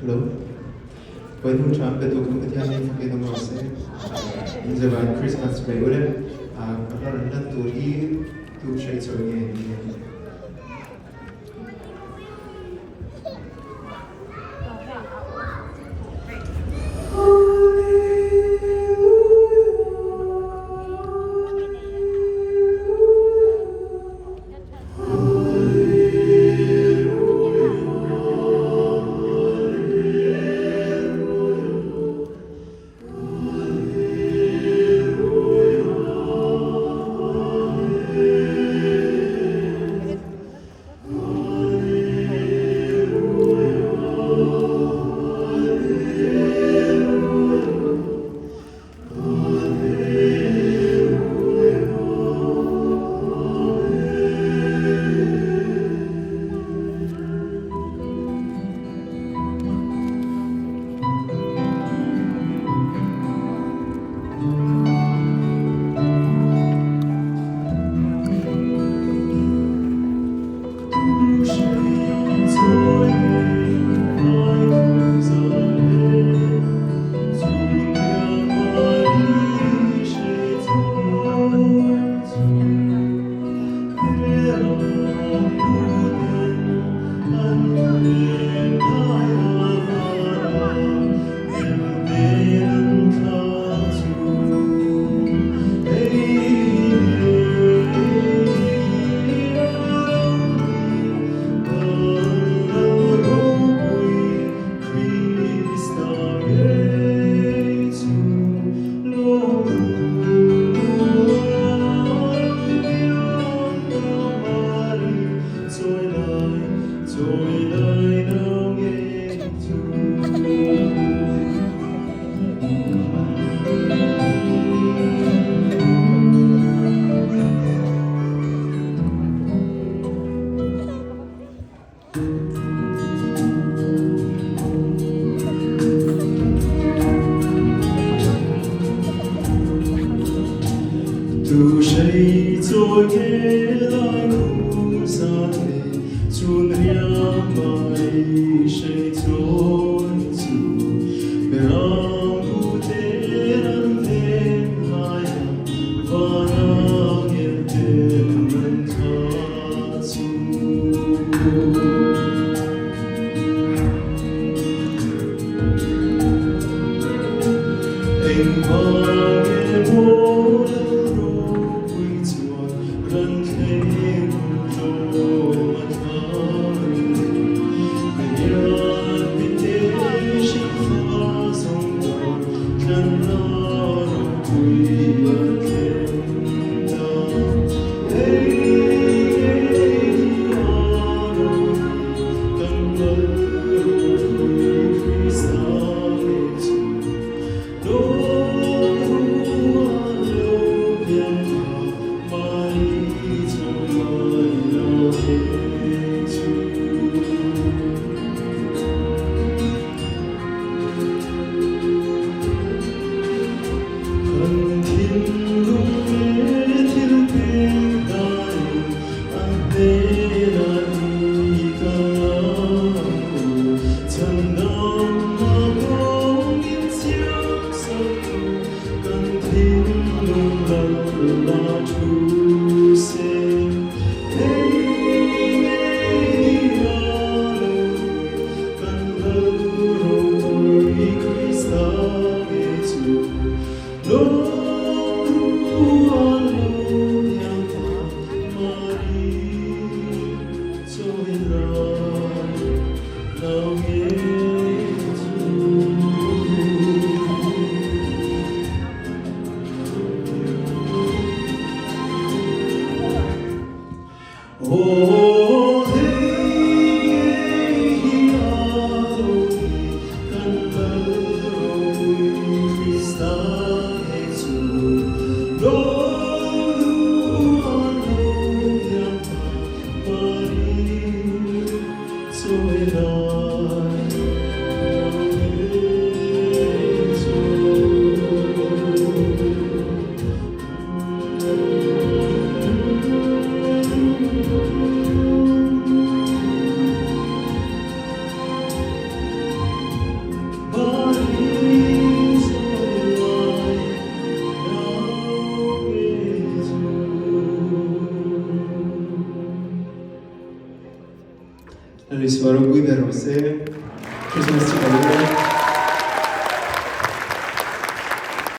Hallo? Poi facciamo per tutto che ti hanno fatto cose. In vai Christmas period. Allora non tu lì tu c'hai solo niente. Tu 谁做夜来苦萨的，主那玛丽谁做主，别让不得让天来呀，把那眼的门他主。Anh mang em mô đâu rồi quy chuột gần thêm rồi mà thôi về nhà bên thế sinh pha sông đồn chân nó rồi quy ở thêm ta hey ở đâu cần mơ rồi Christ Christ nell'isvaro qui verose Christmas tree